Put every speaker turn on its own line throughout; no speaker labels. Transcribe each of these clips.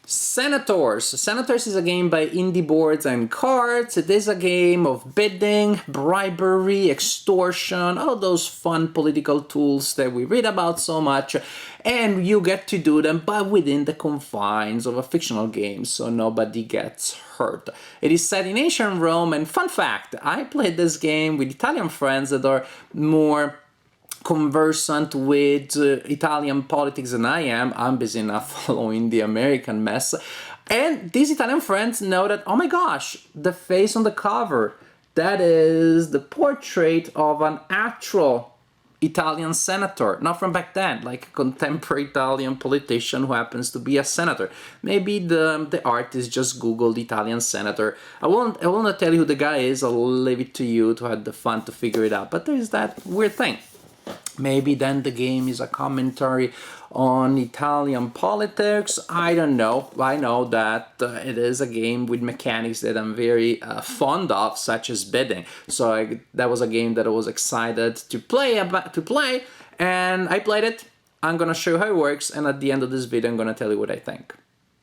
Senators. Senators is a game by Indie Boards and Cards. It is a game of bidding, bribery, extortion, all those fun political tools that we read about so much. And you get to do them, but within the confines of a fictional game, so nobody gets hurt. It is set in ancient Rome, and fun fact, I played this game with Italian friends that are more conversant with Italian politics than I am. I'm busy enough following the American mess. And these Italian friends know that, oh my gosh, the face on the cover, that is the portrait of an actual Italian senator, not from back then, like a contemporary Italian politician who happens to be a senator. Maybe the artist just Googled Italian senator. I will not tell you who the guy is, I'll leave it to you to have the fun to figure it out. But there's that weird thing. Maybe then the game is a commentary on Italian politics. I don't know. I know that it is a game with mechanics that I'm very fond of, such as bidding. So that was a game that I was excited to play, and I played it. I'm gonna show you how it works, and at the end of this video, I'm gonna tell you what I think.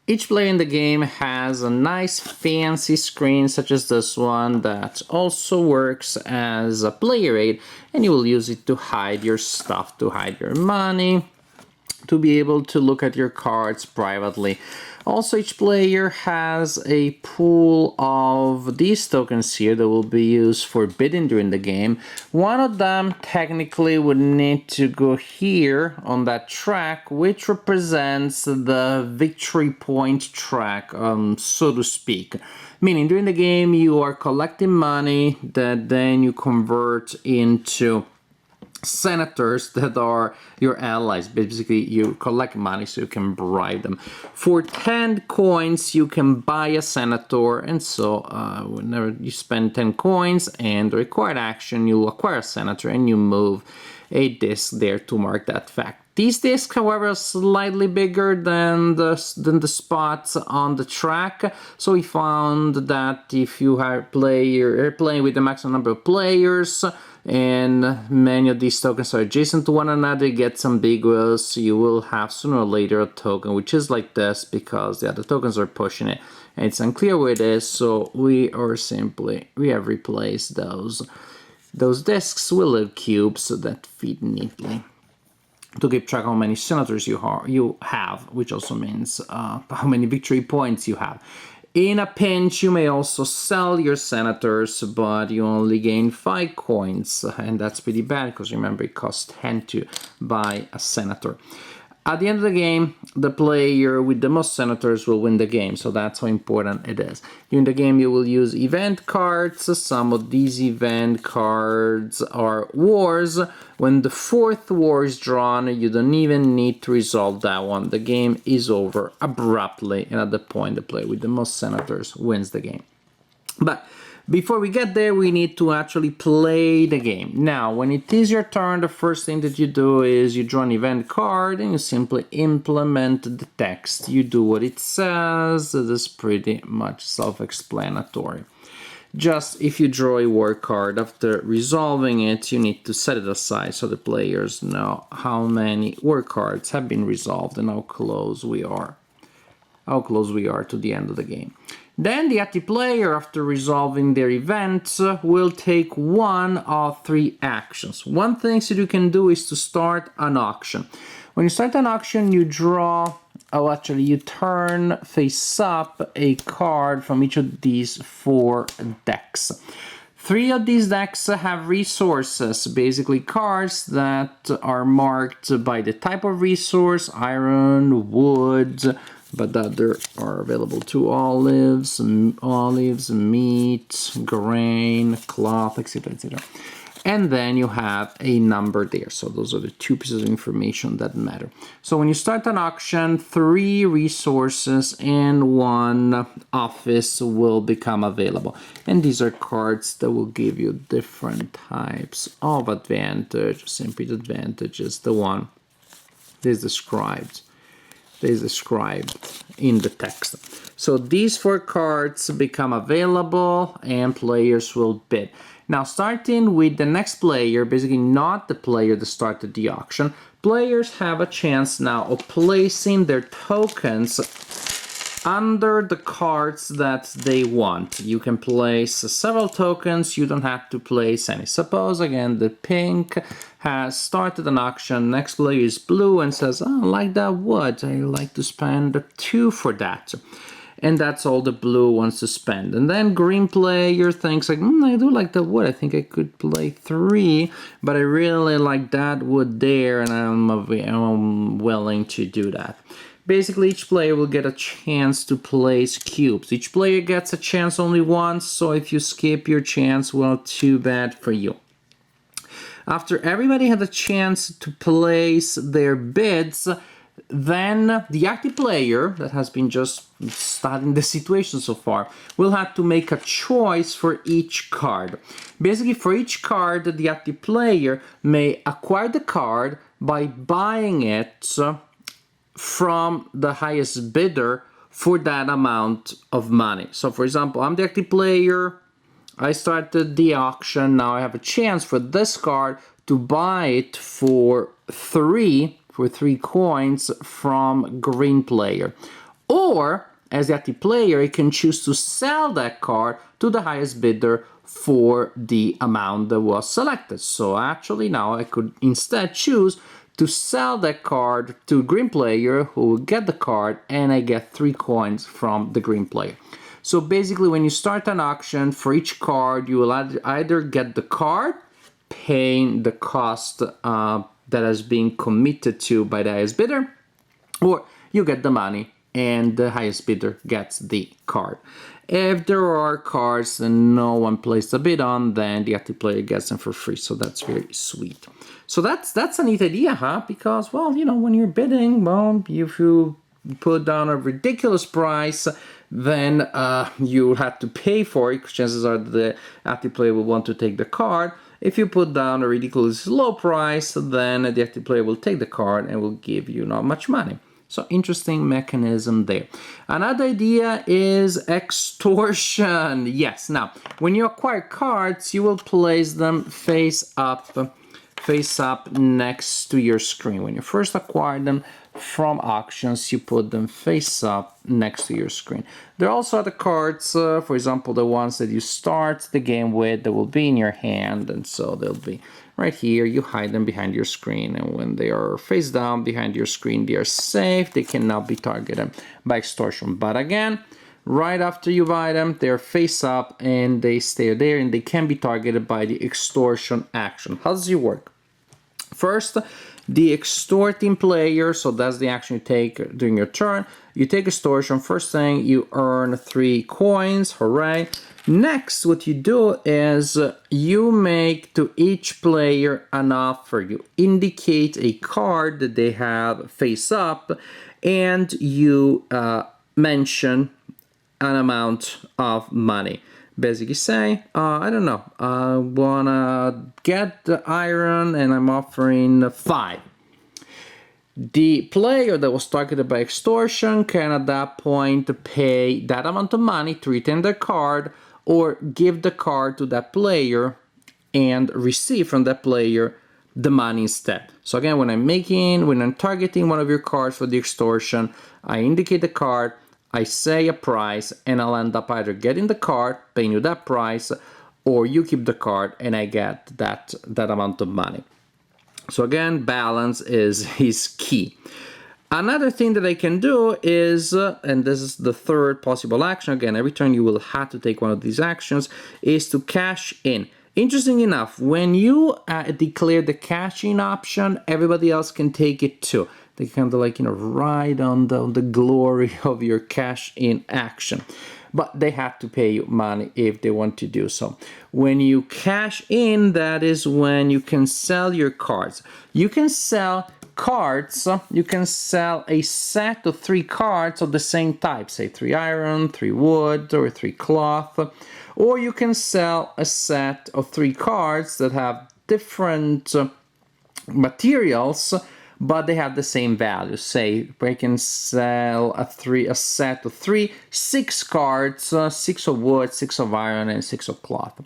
Each player in the game has a nice fancy screen such as this one that also works as a player aid, and you will use it to hide your stuff, to hide your money, to be able to look at your cards privately. Also, each player has a pool of these tokens here that will be used for bidding during the game. One of them technically would need to go here on that track, which represents the victory point track, so to speak. Meaning, during the game, you are collecting money that then you convert into senators that are your allies. Basically, you collect money so you can bribe them. For 10 coins, you can buy a senator, and so whenever you spend 10 coins and the required action, you acquire a senator and you move a disc there to mark that fact. These discs, however, are slightly bigger than the spots on the track, so we found that if you are playing with the maximum number of players, and many of these tokens are adjacent to one another, it gets ambiguous. You will have sooner or later a token which is like this because the other tokens are pushing it, and it's unclear where it is, so we have replaced those discs with little cubes that fit neatly to keep track of how many senators you have, which also means how many victory points you have. In a pinch, you may also sell your senators, but you only gain 5 coins, and that's pretty bad because remember it costs 10 to buy a senator. At the end of the game, the player with the most senators will win the game, so that's how important it is. During the game, you will use event cards. Some of these event cards are wars. When the 4th war is drawn, you don't even need to resolve that one. The game is over abruptly, and at the point, the player with the most senators wins the game. But before we get there, we need to actually play the game. Now, when it is your turn, the first thing that you do is you draw an event card and you simply implement the text. You do what it says. It is pretty much self-explanatory. Just if you draw a war card, after resolving it, you need to set it aside so the players know how many war cards have been resolved and how close we are to the end of the game. Then the active player, after resolving their events, will take one of 3 actions. One thing that you can do is to start an auction. When you start an auction, you you turn face up a card from each of these 4 decks. 3 of these decks have resources, basically cards that are marked by the type of resource, iron, wood, but that there are available to olives, meat, grain, cloth, etc., etc. And then you have a number there. So those are the 2 pieces of information that matter. So when you start an auction, 3 resources and 1 office will become available. And these are cards that will give you different types of advantage, simply advantages. The one that is described in the text. So these 4 cards become available and players will bid. Now, starting with the next player, basically not the player that started the auction, players have a chance now of placing their tokens under the cards that they want. You can place several tokens, you don't have to place any. Suppose again the pink has started an auction, next player is blue and says, oh, I like that wood, I like to spend 2 for that. And that's all the blue wants to spend. And then green player thinks like, I do like the wood, I think I could play 3, but I really like that wood there and I'm willing to do that. Basically, each player will get a chance to place cubes. Each player gets a chance only once, so if you skip your chance, well, too bad for you. After everybody had a chance to place their bids, then the active player that has been just studying the situation so far will have to make a choice for each card. Basically, for each card, the active player may acquire the card by buying it from the highest bidder for that amount of money. So for example, I'm the active player, I started the auction, now I have a chance for this card to buy it for 3 coins from green player. Or, as the active player, I can choose to sell that card to the highest bidder for the amount that was selected. So actually now I could instead choose to sell that card to green player who will get the card, and I get 3 coins from the green player. So basically, when you start an auction, for each card you will either get the card, paying the cost that has been committed to by the highest bidder, or you get the money and the highest bidder gets the card. If there are cards that no one placed a bid on, then the active player gets them for free. So that's very sweet. So that's a neat idea, huh? Because, well, you know, when you're bidding, well, if you put down a ridiculous price, then you have to pay for it. Chances are the active player will want to take the card. If you put down a ridiculously low price, then the active player will take the card and will give you not much money. So interesting mechanism there. Another idea is extortion. Yes, now when you acquire cards, you will place them face up next to your screen. When you first acquire them from auctions, you put them face up next to your screen. There are also other cards, for example, the ones that you start the game with, that will be in your hand, and so they'll be right here. You hide them behind your screen, and when they are face down behind your screen, they are safe. They cannot be targeted by extortion. But again, right after you buy them, they're face up and they stay there, and they can be targeted by the extortion action. How does it work? First, the extorting player, so that's the action you take during your turn. You take extortion. First thing, you earn 3 coins. Hooray. Next, what you do is you make to each player an offer. You indicate a card that they have face up, and you mention an amount of money. Basically say, I don't know, I wanna get the iron and I'm offering 5. The player that was targeted by extortion can at that point pay that amount of money to retain their card, or give the card to that player and receive from that player the money instead. So again, when I'm targeting one of your cards for the extortion, I indicate the card, I say a price, and I'll end up either getting the card, paying you that price, or you keep the card and I get that amount of money. So again, balance is key. Another thing that I can do is, and this is the third possible action, again, every turn you will have to take one of these actions, is to cash in. Interesting enough, when you declare the cash in option, everybody else can take it too. They kind of like, ride on the glory of your cash in action. But they have to pay you money if they want to do so. When you cash in, that is when you can sell your cards. You can sell cards, you can sell a set of 3 cards of the same type, say 3 iron, 3 wood, or 3 cloth. Or you can sell a set of 3 cards that have different materials, but they have the same value. Say we can sell a set of 6 cards, 6 of wood, 6 of iron, and 6 of cloth.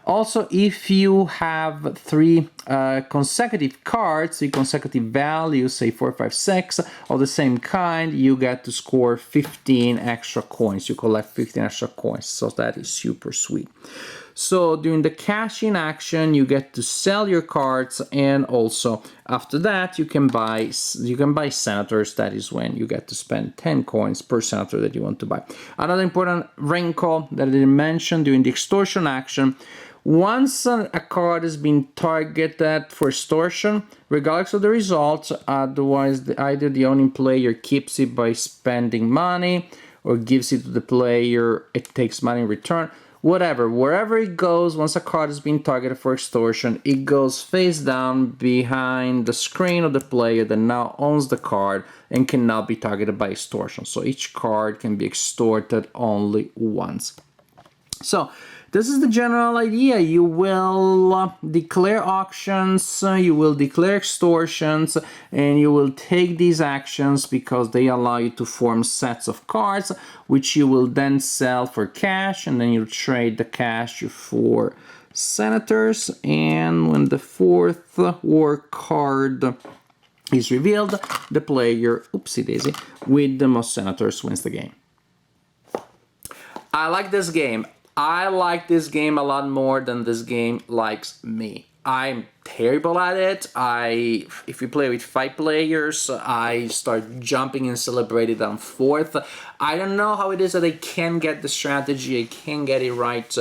Also, if you have three consecutive cards, three consecutive values, say 4, 5, 6, of the same kind, you get to score 15 extra coins. You collect 15 extra coins, so that is super sweet. So during the cash-in action, you get to sell your cards, and also after that, you can buy senators. That is when you get to spend 10 coins per senator that you want to buy. Another important wrinkle that I didn't mention during the extortion action: once a card has been targeted for extortion, regardless of the results, otherwise either the owning player keeps it by spending money or gives it to the player, it takes money in return. Whatever, wherever it goes, once a card has been targeted for extortion, it goes face down behind the screen of the player that now owns the card and cannot be targeted by extortion. So each card can be extorted only once. So this is the general idea. You will declare auctions, you will declare extortions, and you will take these actions because they allow you to form sets of cards, which you will then sell for cash, and then you trade the cash for senators. And when the fourth war card is revealed, the player, oopsie daisy, with the most senators wins the game. I like this game. I like this game a lot more than this game likes me. I'm terrible at it. If you play with 5 players, I start jumping and celebrating on 4th. I don't know how it is that I can get the strategy, I can get it right,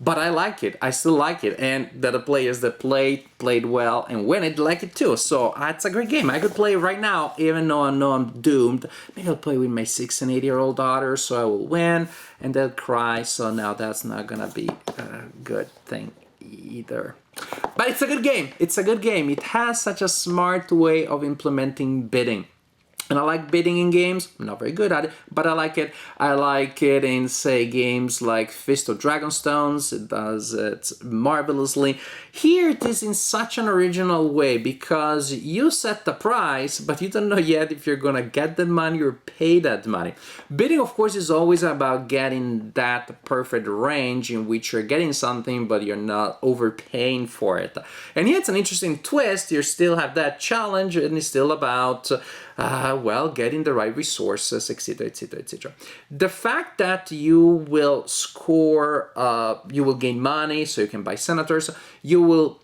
but I like it. I still like it, and that the players that played well and win it like it too. So it's a great game. I could play it right now, even though I know I'm doomed. Maybe I'll play with my 6 and 8-year-old daughter, so I will win, and they'll cry. So now that's not gonna be a good thing either. But it's a good game. It's a good game. It has such a smart way of implementing bidding. And I like bidding in games. I'm not very good at it, but I like it. I like it in, say, games like Fist of Dragonstones. It does it marvelously. Here it is in such an original way because you set the price, but you don't know yet if you're gonna get that money or pay that money. Bidding, of course, is always about getting that perfect range in which you're getting something, but you're not overpaying for it. And here it's an interesting twist. You still have that challenge, and it's still about well, getting the right resources, etc., etc., etc. The fact that you will score, you will gain money, so you can buy senators, you will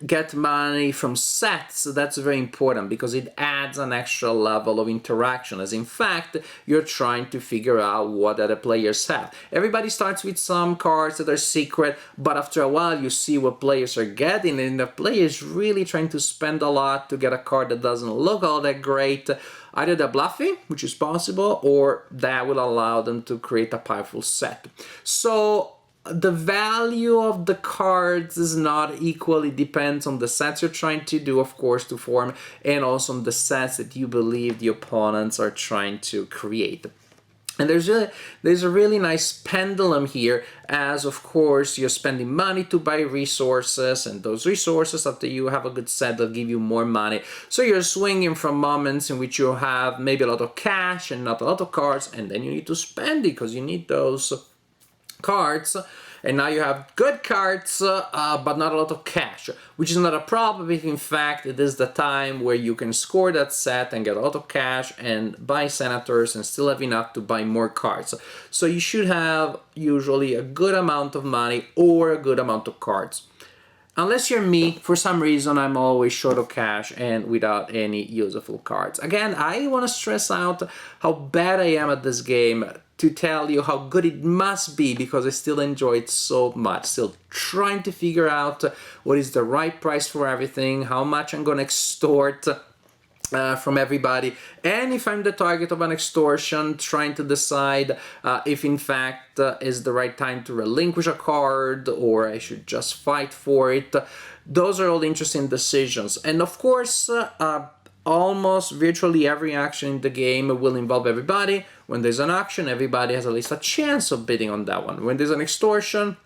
get money from sets, that's very important because it adds an extra level of interaction, as in fact you're trying to figure out what other players have. Everybody starts with some cards that are secret, but after a while you see what players are getting, and the player is really trying to spend a lot to get a card that doesn't look all that great. Either they're bluffing, which is possible, or that will allow them to create a powerful set. So the value of the cards is not equal. It depends on the sets you're trying to do, of course, to form, and also on the sets that you believe the opponents are trying to create. And there's a really nice pendulum here, as of course you're spending money to buy resources, and those resources, after you have a good set, they'll give you more money. So you're swinging from moments in which you have maybe a lot of cash and not a lot of cards, and then you need to spend it because you need those cards, and now you have good cards but not a lot of cash, which is not a problem if in fact it is the time where you can score that set and get a lot of cash and buy senators and still have enough to buy more cards. So you should have usually a good amount of money or a good amount of cards. Unless you're me, for some reason I'm always short of cash and without any useful cards. Again, I want to stress out how bad I am at this game to tell you how good it must be, because I still enjoy it so much. Still trying to figure out what is the right price for everything, how much I'm gonna extort from everybody, and if I'm the target of an extortion, trying to decide if in fact is the right time to relinquish a card or I should just fight for it. Those are all interesting decisions, and of course almost virtually every action in the game will involve everybody. When there's an auction, everybody has at least a chance of bidding on that one. When there's an extortion,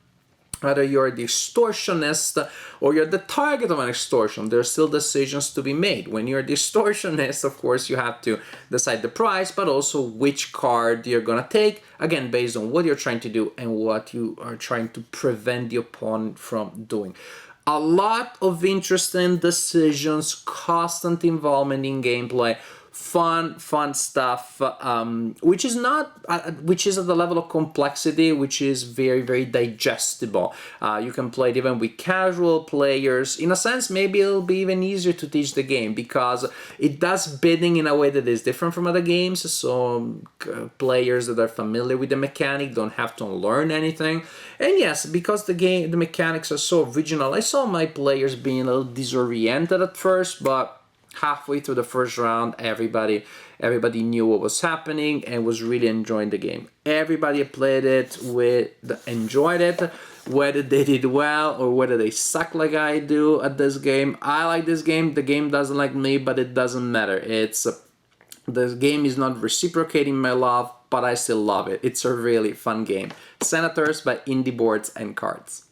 Whether you're the extortionist or you're the target of an extortion, there's still decisions to be made. When you're the extortionist, of course, you have to decide the price, but also which card you're gonna take, again, based on what you're trying to do and what you are trying to prevent the opponent from doing. A lot of interesting decisions, constant involvement in gameplay, fun stuff, which is not which is at the level of complexity which is very digestible. You can play it even with casual players. In a sense, maybe it'll be even easier to teach the game because it does bidding in a way that is different from other games, so players that are familiar with the mechanic don't have to learn anything. And yes, because the mechanics are so original, I saw my players being a little disoriented at first, but halfway through the first round, everybody knew what was happening and was really enjoying the game. Everybody played it enjoyed it, whether they did well or whether they suck like I do at this game. I like this game. The game doesn't like me, but it doesn't matter. The game is not reciprocating my love, but I still love it. It's a really fun game. Senators by Indie Boards and Cards.